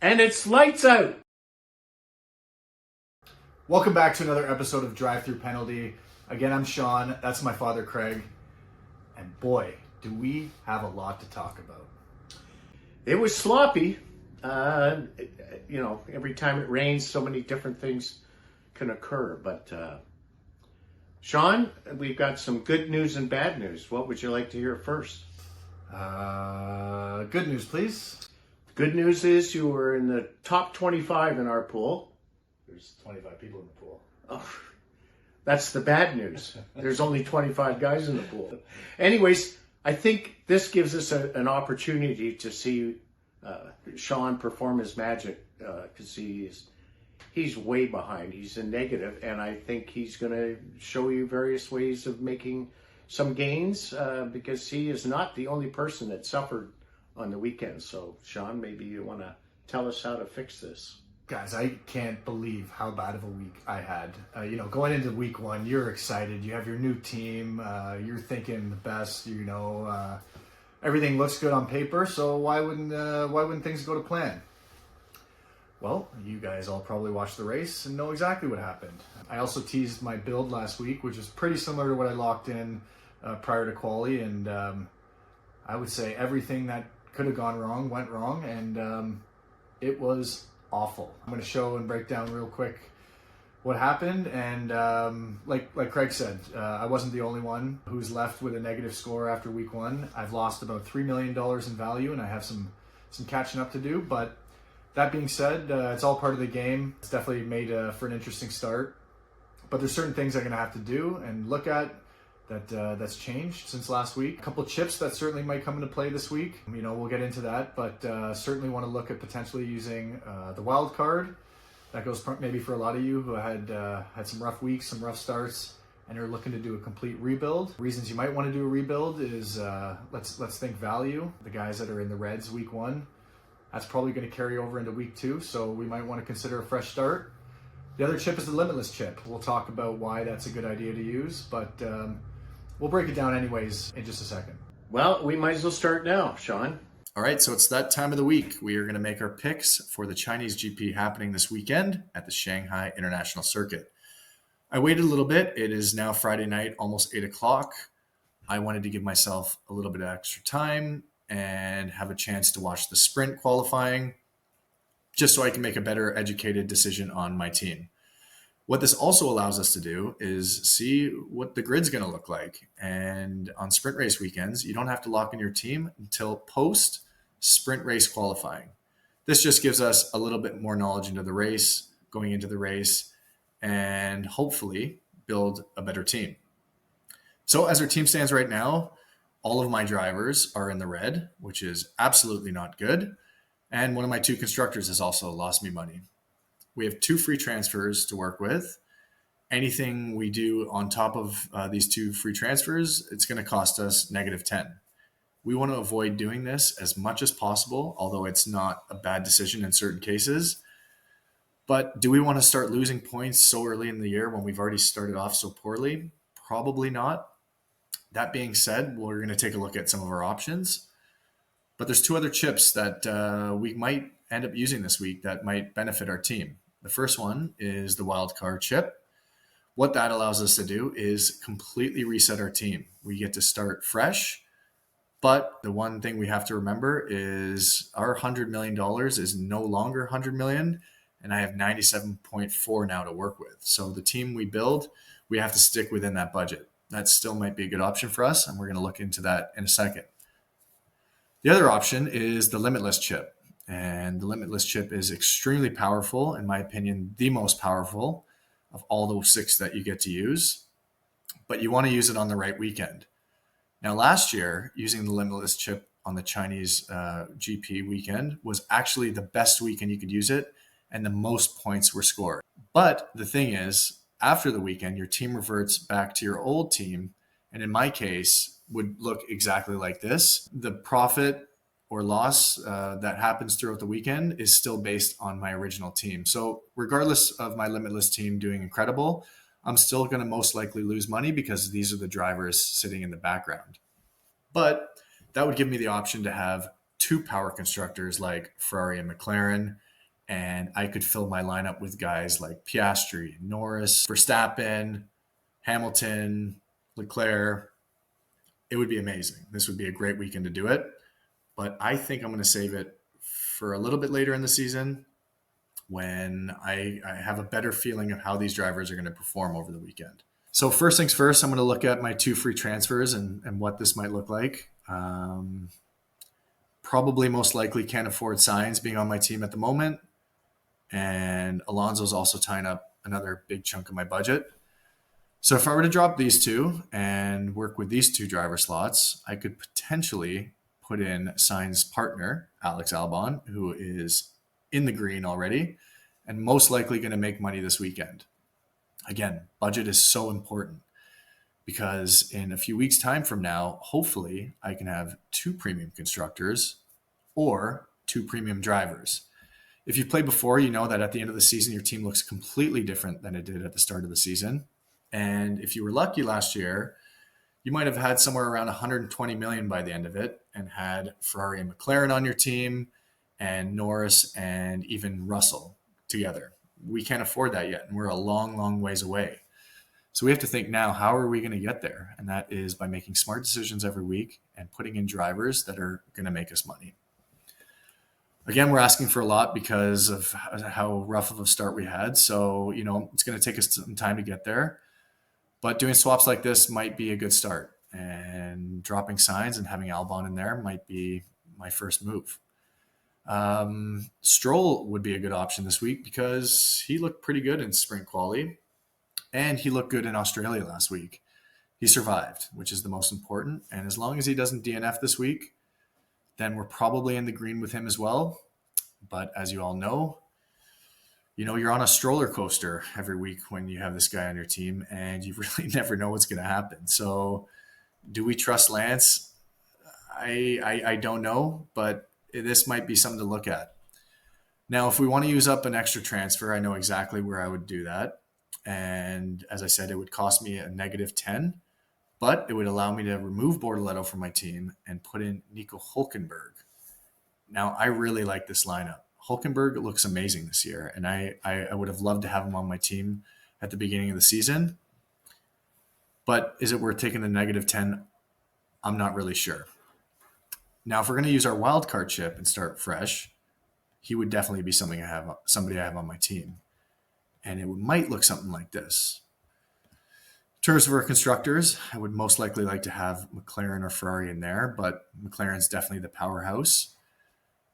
And it's lights out. Welcome back to another episode of Drive Thru Penalty. Again, I'm Sean. That's my father, Craig. And boy, do we have a lot to talk about. It was sloppy. Every time it rains, so many different things can occur. But Sean, we've got some good news and bad news. What would you like to hear first? Good news, please. Good news is you were in the top 25 in our pool. There's 25 people in the pool. Oh, that's the bad news. There's only 25 guys in the pool. Anyways, I think this gives us an opportunity to see Sean perform his magic because he's way behind. He's a negative, and I think he's going to show you various ways of making some gains because he is not the only person that suffered on the weekend. So, Sean, maybe you want to tell us how to fix this. Guys, I can't believe how bad of a week I had. Going into week one, you're excited. You have your new team. You're thinking the best. Everything looks good on paper. So why wouldn't things go to plan? Well, you guys all probably watched the race and know exactly what happened. I also teased my build last week, which is pretty similar to what I locked in prior to quali, and I would say everything that could have gone wrong went wrong, and it was awful. I'm going to show and break down real quick what happened, and like Craig said, I wasn't the only one who's left with a negative score after week one. I've lost about $3 million in value, and I have some catching up to do, but that being said, it's all part of the game. It's definitely made for an interesting start, but there's certain things I'm going to have to do and look at that's changed since last week. A couple chips that certainly might come into play this week. We'll get into that, but certainly want to look at potentially using the wild card. That goes maybe for a lot of you who had some rough weeks, some rough starts, and are looking to do a complete rebuild. Reasons you might want to do a rebuild is let's think value. The guys that are in the Reds week one, that's probably going to carry over into week two, so we might want to consider a fresh start. The other chip is the limitless chip. We'll talk about why that's a good idea to use, but we'll break it down anyways in just a second. Well, we might as well start now, Sean. All right, so it's that time of the week. We are going to make our picks for the Chinese GP happening this weekend at the Shanghai International Circuit. I waited a little bit. It is now Friday night, almost 8 o'clock. I wanted to give myself a little bit of extra time and have a chance to watch the sprint qualifying just so I can make a better educated decision on my team. What this also allows us to do is see what the grid's going to look like. And on sprint race weekends, you don't have to lock in your team until post sprint race qualifying. This just gives us a little bit more knowledge into the race, going into the race, and hopefully build a better team. So as our team stands right now, all of my drivers are in the red, which is absolutely not good. And one of my two constructors has also lost me money. We have 2 free transfers to work with. Anything we do on top of these 2 free transfers, it's going to cost us -10. We want to avoid doing this as much as possible, although it's not a bad decision in certain cases. But do we want to start losing points so early in the year when we've already started off so poorly? Probably not. That being said, we're going to take a look at some of our options. But there's 2 other chips that we might end up using this week that might benefit our team. The first one is the wild card chip. What that allows us to do is completely reset our team. We get to start fresh, but the one thing we have to remember is our $100 million is no longer $100 million, and I have 97.4 now to work with. So the team we build, we have to stick within that budget. That still might be a good option for us, and we're going to look into that in a second. The other option is the limitless chip. And the limitless chip is extremely powerful, in my opinion, the most powerful of all those 6 that you get to use. But you want to use it on the right weekend. Now, last year, using the limitless chip on the Chinese GP weekend was actually the best weekend you could use it, and the most points were scored. But the thing is, after the weekend, your team reverts back to your old team, and in my case, would look exactly like this. The profit or loss that happens throughout the weekend is still based on my original team. So regardless of my limitless team doing incredible, I'm still going to most likely lose money because these are the drivers sitting in the background. But that would give me the option to have 2 power constructors like Ferrari and McLaren and I could fill my lineup with guys like Piastri, Norris, Verstappen, Hamilton, Leclerc. It would be amazing. This would be a great weekend to do it. But I think I'm going to save it for a little bit later in the season when I have a better feeling of how these drivers are going to perform over the weekend. So first things first, I'm going to look at my 2 free transfers and what this might look like. Probably most likely can't afford Sainz being on my team at the moment. And Alonso's also tying up another big chunk of my budget. So if I were to drop these 2 and work with these 2 driver slots, I could potentially put in Sainz's partner, Alex Albon, who is in the green already and most likely going to make money this weekend. Again, budget is so important because in a few weeks' time from now, hopefully I can have 2 premium constructors or 2 premium drivers. If you've played before, you know that at the end of the season, your team looks completely different than it did at the start of the season. And if you were lucky last year, you might have had somewhere around 120 million by the end of it and had Ferrari and McLaren on your team and Norris and even Russell together. We can't afford that yet, and we're a long, long ways away. So we have to think now, how are we going to get there? And that is by making smart decisions every week and putting in drivers that are going to make us money. Again, we're asking for a lot because of how rough of a start we had. So, it's going to take us some time to get there. But doing swaps like this might be a good start. And dropping Sainz and having Albon in there might be my first move. Stroll would be a good option this week because he looked pretty good in sprint quali. And he looked good in Australia last week. He survived, which is the most important. And as long as he doesn't DNF this week, then we're probably in the green with him as well. But as you all know, you're on a stroller coaster every week when you have this guy on your team, and you really never know what's going to happen. So do we trust Lance? I don't know, but this might be something to look at. Now, if we want to use up an extra transfer, I know exactly where I would do that. And as I said, it would cost me a -10, but it would allow me to remove Bortoleto from my team and put in Nico Hülkenberg. Now, I really like this lineup. Hülkenberg looks amazing this year, and I would have loved to have him on my team at the beginning of the season. But is it worth taking the -10? I'm not really sure. Now, if we're going to use our wildcard chip and start fresh, he would definitely be somebody I have on my team. And it might look something like this. In terms of our constructors, I would most likely like to have McLaren or Ferrari in there, but McLaren's definitely the powerhouse.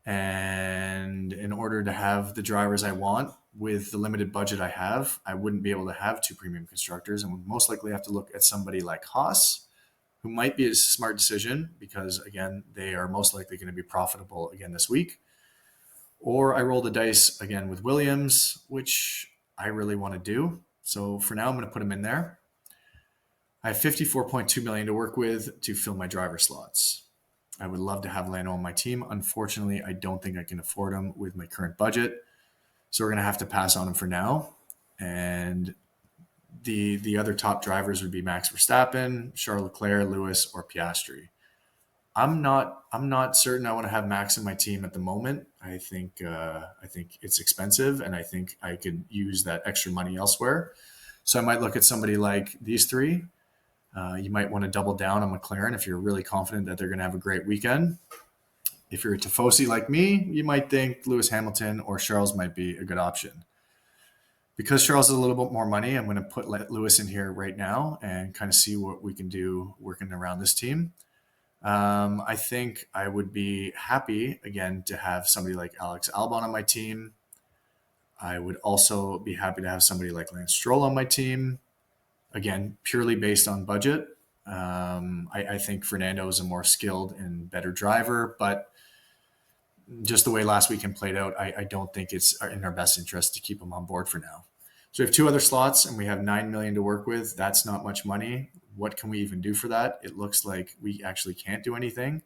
And in order to have the drivers I want with the limited budget I have, I wouldn't be able to have 2 premium constructors and would most likely have to look at somebody like Haas, who might be a smart decision because, again, they are most likely going to be profitable again this week. Or I roll the dice again with Williams, which I really want to do. So for now, I'm going to put him in there. I have 54.2 million to work with to fill my driver slots. I would love to have Lando on my team. Unfortunately, I don't think I can afford him with my current budget. So we're going to have to pass on him for now. And the other top drivers would be Max Verstappen, Charles Leclerc, Lewis, or Piastri. I'm not certain I want to have Max in my team at the moment. I think it's expensive, and I think I could use that extra money elsewhere. So I might look at somebody like these 3. You might want to double down on McLaren if you're really confident that they're going to have a great weekend. If you're a Tifosi like me, you might think Lewis Hamilton or Charles might be a good option. Because Charles is a little bit more money, I'm going to put Lewis in here right now and kind of see what we can do working around this team. I think I would be happy, again, to have somebody like Alex Albon on my team. I would also be happy to have somebody like Lance Stroll on my team. Again, purely based on budget. I think Fernando is a more skilled and better driver, but just the way last weekend played out, I don't think it's in our best interest to keep him on board for now. So we have 2 other slots and we have 9 million to work with. That's not much money. What can we even do for that? It looks like we actually can't do anything.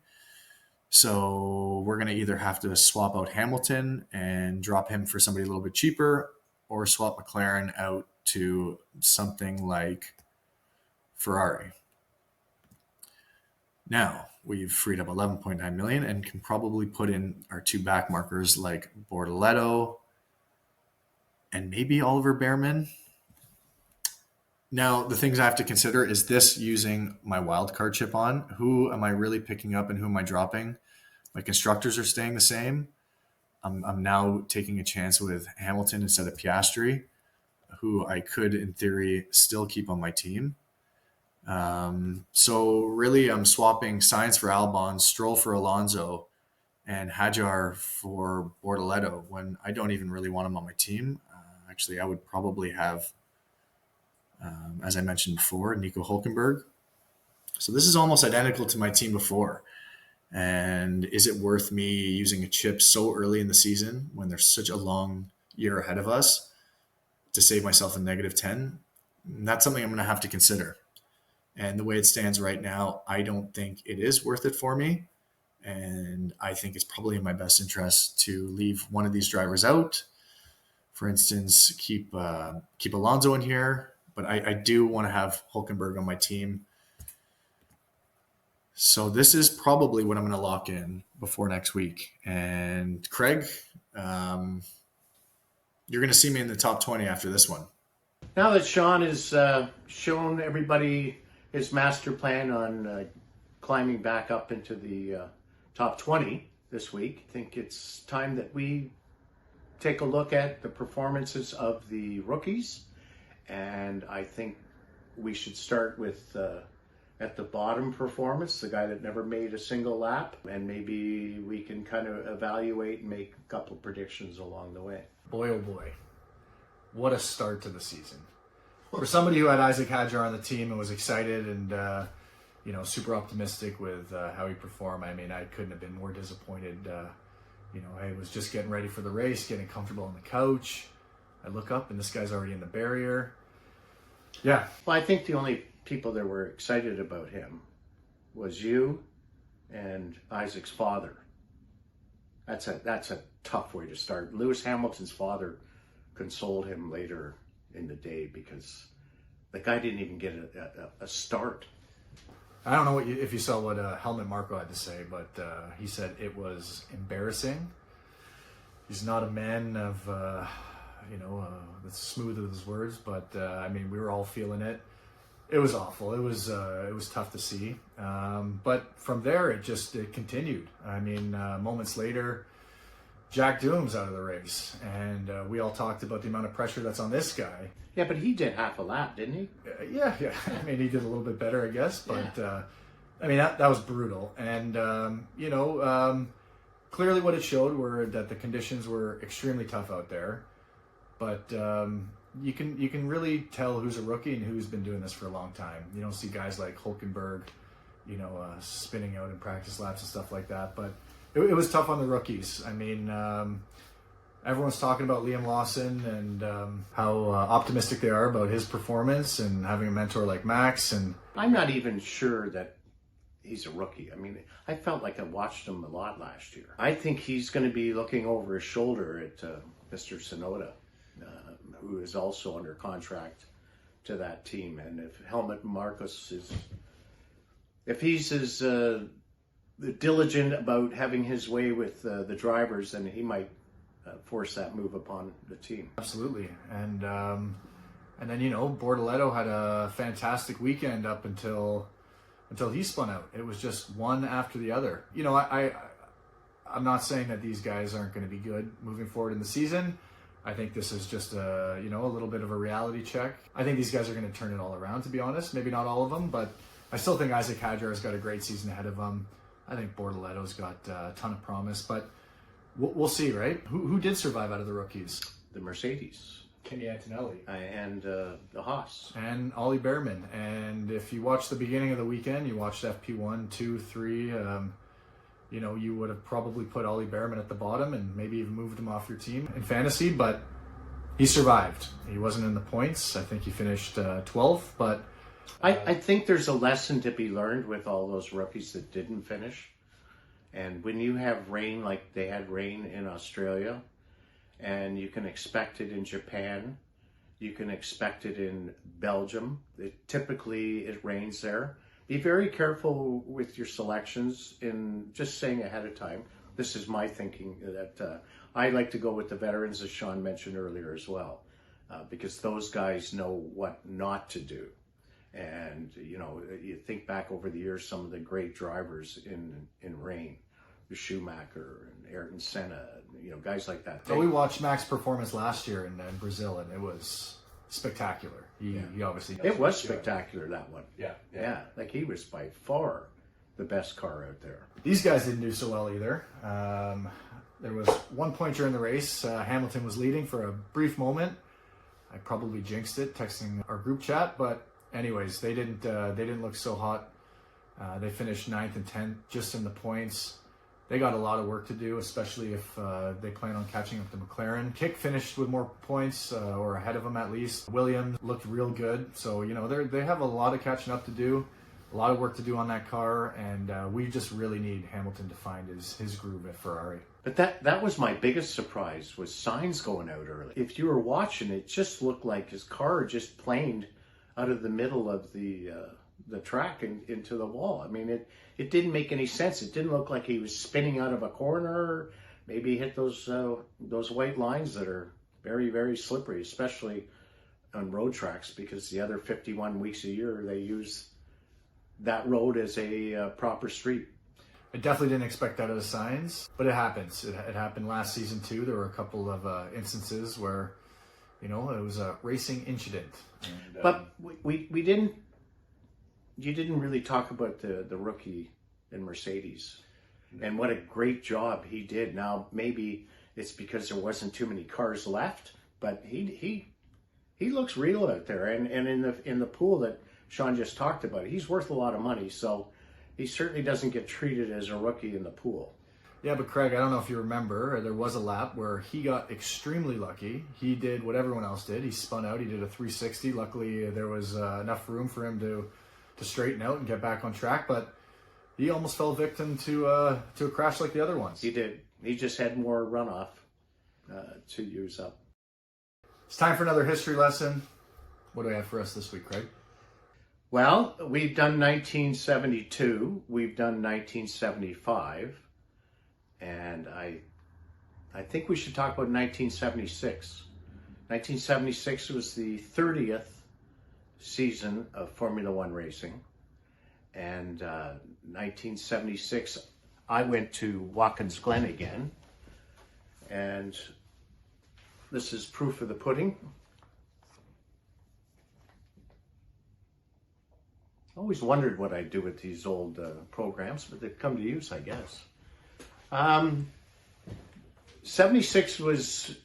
So we're going to either have to swap out Hamilton and drop him for somebody a little bit cheaper, or swap McLaren out to something like Ferrari. Now we've freed up 11.9 million and can probably put in our 2 back markers like Bortoleto and maybe Oliver Behrman. Now, the things I have to consider is this using my wild card chip on. Who am I really picking up and who am I dropping? My constructors are staying the same. I'm now taking a chance with Hamilton instead of Piastri, who I could, in theory, still keep on my team. So really, I'm swapping Sainz for Albon, Stroll for Alonso, and Hadjar for Bortoleto when I don't even really want him on my team. Actually, I would probably have, as I mentioned before, Nico Hülkenberg. So this is almost identical to my team before. And is it worth me using a chip so early in the season when there's such a long year ahead of us to save myself a -10? That's something I'm going to have to consider. And the way it stands right now, I don't think it is worth it for me. And I think it's probably in my best interest to leave one of these drivers out. For instance, keep Alonso in here, but I do want to have Hülkenberg on my team. So this is probably what I'm going to lock in before next week. And Craig, you're going to see me in the top 20 after this one. Now that Sean has shown everybody his master plan on climbing back up into the top 20 this week, I think it's time that we take a look at the performances of the rookies. And I think we should start with at the bottom performance, the guy that never made a single lap, and maybe we can kind of evaluate and make a couple of predictions along the way. Boy, oh boy, what a start to the season. For somebody who had Isaac Hadjar on the team and was excited and super optimistic with how he performed, I mean, I couldn't have been more disappointed. I was just getting ready for the race, getting comfortable on the couch. I look up and this guy's already in the barrier. Yeah. Well, I think the only people that were excited about him was you and Isaac's father. That's a tough way to start. Lewis Hamilton's father consoled him later in the day because the guy didn't even get a start. I don't know if you saw what Helmut Marko had to say, but he said it was embarrassing. He's not a man of, that's smooth with his words, but we were all feeling it. It was awful. It was tough to see. But from there, it continued. Moments later, Jack Doom's out of the race, and we all talked about the amount of pressure that's on this guy. Yeah, but he did half a lap, didn't he? Yeah. He did a little bit better, I guess. But that was brutal. And clearly, what it showed were that the conditions were extremely tough out there. But you can really tell who's a rookie and who's been doing this for a long time. You don't see guys like Hülkenberg, spinning out in practice laps and stuff like that. But it was tough on the rookies. Everyone's talking about Liam Lawson and how optimistic they are about his performance and having a mentor like Max. And I'm not even sure that he's a rookie. I felt like I watched him a lot last year. I think he's going to be looking over his shoulder at Mr. Tsunoda, who is also under contract to that team. And if Helmut Marko if he's as diligent about having his way with the drivers, then he might force that move upon the team. Absolutely. And then Bortoleto had a fantastic weekend up until he spun out. It was just one after the other. I'm not saying that these guys aren't going to be good moving forward in the season. I think this is just a little bit of a reality check. I think these guys are going to turn it all around, to be honest. Maybe not all of them, but I still think Isaac Hadjar's got a great season ahead of him. I think Bortoleto's got a ton of promise, but we'll see, right? Who did survive out of the rookies? The Mercedes. Kenny Antonelli. And the Haas. And Ollie Behrman. And if you watched the beginning of the weekend, you watched FP1, 2, 3, you would have probably put Ollie Behrman at the bottom and maybe even moved him off your team in fantasy, but he survived. He wasn't in the points. I think he finished 12th, but I think there's a lesson to be learned with all those rookies that didn't finish. And when you have rain like they had rain in Australia, and you can expect it in Japan, you can expect it in Belgium. Typically it rains there. Be very careful with your selections in just saying ahead of time. This is my thinking, that I like to go with the veterans, as Sean mentioned earlier as well, because those guys know what not to do. And, you know, you think back over the years, some of the great drivers in rain, Schumacher and Ayrton Senna, you know, guys like that. So we watched Mac's performance last year in Brazil, and it was spectacular. He obviously... It was spectacular, that one. Yeah. Like he was by far the best car out there. These guys didn't do so well either. There was one point during the race. Hamilton was leading for a brief moment. I probably jinxed it, texting our group chat, but anyways, they didn't look so hot. They finished 9th and 10th just in the points. They got a lot of work to do, especially if they plan on catching up to McLaren. Kick finished with more points, or ahead of them at least. Williams looked real good. So, you know, they have a lot of catching up to do, a lot of work to do on that car, and we just really need Hamilton to find his groove at Ferrari. But that was my biggest surprise, was Sainz going out early. If you were watching, it just looked like his car just planed out of the middle of the track and into the wall. I mean, it didn't make any sense. It didn't look like he was spinning out of a corner. Maybe he hit those white lines that are very, very slippery, especially on road tracks, because the other 51 weeks a year they use that road as a proper street. I definitely didn't expect that out of Sainz, but it happens. It happened last season too. There were a couple of instances where, you know, it was a racing incident. And, but we didn't. You didn't really talk about the rookie in Mercedes and what a great job he did. Now maybe it's because there wasn't too many cars left, but he looks real out there. And in the pool that Sean just talked about, he's worth a lot of money. So he certainly doesn't get treated as a rookie in the pool. Yeah, but Craig, I don't know if you remember, there was a lap where he got extremely lucky. He did what everyone else did. He spun out. He did a 360. Luckily, there was enough room for him to straighten out and get back on track, but he almost fell victim to a crash like the other ones. He did. He just had more runoff to use up. It's time for another history lesson. What do we have for us this week, Craig? Well, we've done 1972, we've done 1975, and I think we should talk about 1976. 1976 was the 30th season of Formula One racing, and 1976 I went to Watkins Glen again, and this is proof of the pudding. Always wondered what I'd do with these old programs, but they've come to use, I guess. 76 was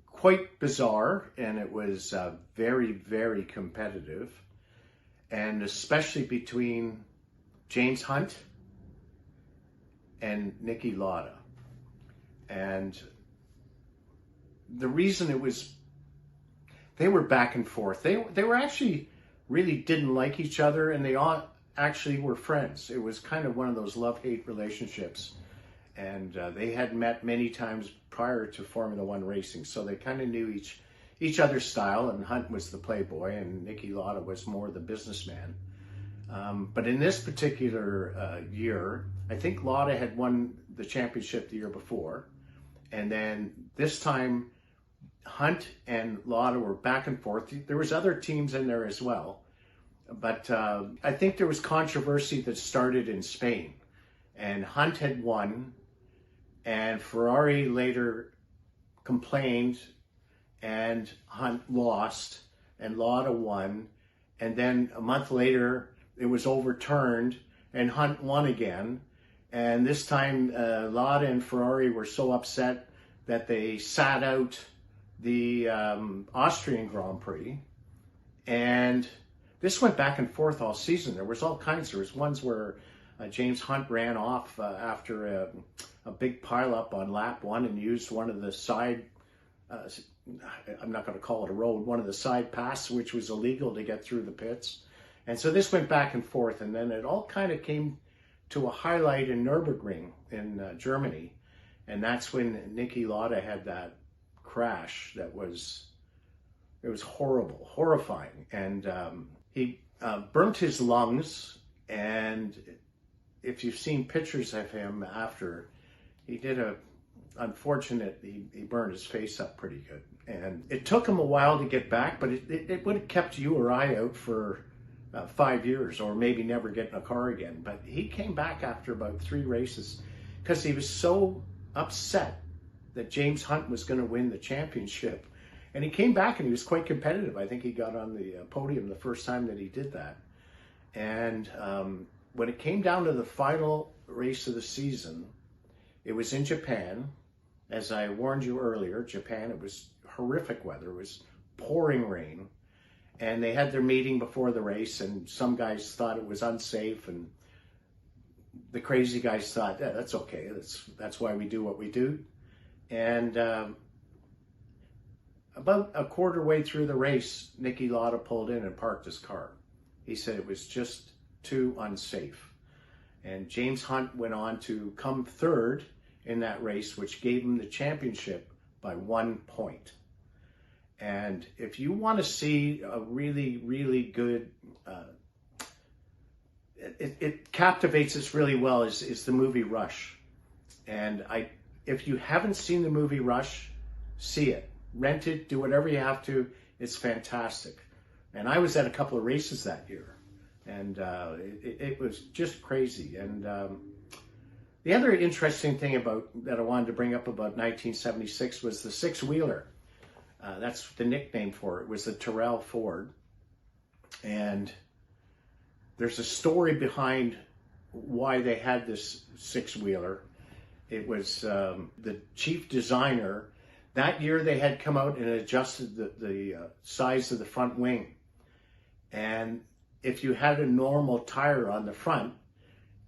quite bizarre, and it was very, very competitive, and especially between James Hunt and Niki Lauda. And the reason it was, they were back and forth. They were actually really didn't like each other, and they all actually were friends. It was kind of one of those love-hate relationships. And they had met many times prior to Formula One racing, so they kind of knew each other's style, and Hunt was the playboy, and Niki Lauda was more the businessman. But in this particular year, I think Lauda had won the championship the year before, and then this time Hunt and Lauda were back and forth. There was other teams in there as well, but I think there was controversy that started in Spain, and Hunt had won, and Ferrari later complained, and Hunt lost, and Lauda won, and then a month later it was overturned, and Hunt won again, and this time Lauda and Ferrari were so upset that they sat out the Austrian Grand Prix, and this went back and forth all season. There was all kinds. There was ones where James Hunt ran off after a big pileup on lap one and used one of the side, I'm not going to call it a road, one of the side paths, which was illegal to get through the pits. And so this went back and forth, and then it all kind of came to a highlight in Nürburgring in Germany, and that's when Niki Lauda had that crash that was horrible, horrifying, and he burnt his lungs, and if you've seen pictures of him after, he did a unfortunate. He burned his face up pretty good. And it took him a while to get back, but it would have kept you or I out for 5 years, or maybe never get in a car again. But he came back after about 3 races because he was so upset that James Hunt was going to win the championship. And he came back and he was quite competitive. I think he got on the podium the first time that he did that. And when it came down to the final race of the season, it was in Japan. As I warned you earlier, Japan, it was horrific weather. It was pouring rain. And they had their meeting before the race, and some guys thought it was unsafe, and the crazy guys thought, yeah, that's okay. That's why we do what we do. And about a quarter way through the race, Niki Lauda pulled in and parked his car. He said it was just too unsafe. And James Hunt went on to come third in that race, which gave him the championship by 1 point. And if you want to see a really, really good, it captivates us really well, is the movie Rush. And if you haven't seen the movie Rush, see it. Rent it, do whatever you have to. It's fantastic. And I was at a couple of races that year. And it was just crazy. And the other interesting thing that I wanted to bring up about 1976 was the six-wheeler. That's the nickname for it. It was the Tyrrell Ford. And there's a story behind why they had this six-wheeler. It was the chief designer. That year they had come out and adjusted the size of the front wing. And if you had a normal tire on the front,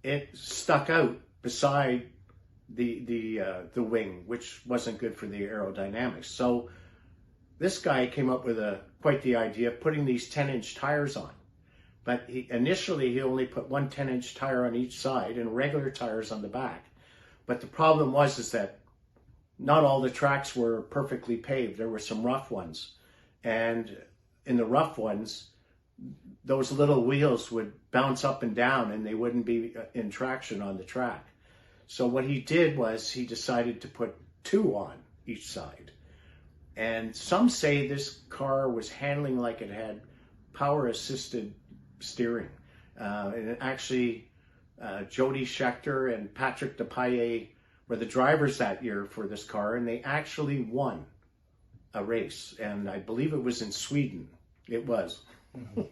it stuck out beside the wing, which wasn't good for the aerodynamics. So this guy came up with quite the idea of putting these 10-inch tires on. But initially he only put one 10-inch tire on each side and regular tires on the back. But the problem is that not all the tracks were perfectly paved. There were some rough ones. And in the rough ones, those little wheels would bounce up and down and they wouldn't be in traction on the track. So what he did was he decided to put 2 on each side. And some say this car was handling like it had power-assisted steering. And actually, Jody Scheckter and Patrick Depailler were the drivers that year for this car, and they actually won a race. And I believe it was in Sweden. It was. Mm-hmm.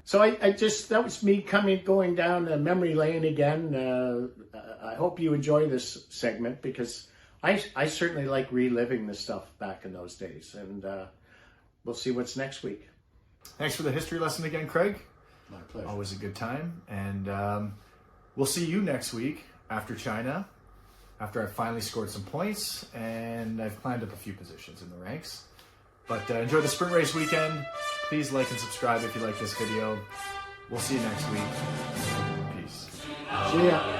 So that was me going down memory lane again. I hope you enjoy this segment because I certainly like reliving this stuff back in those days. And we'll see what's next week. Thanks for the history lesson again, Craig. My pleasure. Always a good time. And we'll see you next week after China, after I've finally scored some points and I've climbed up a few positions in the ranks. But enjoy the sprint race weekend. Please like and subscribe if you like this video. We'll see you next week. Peace. See ya.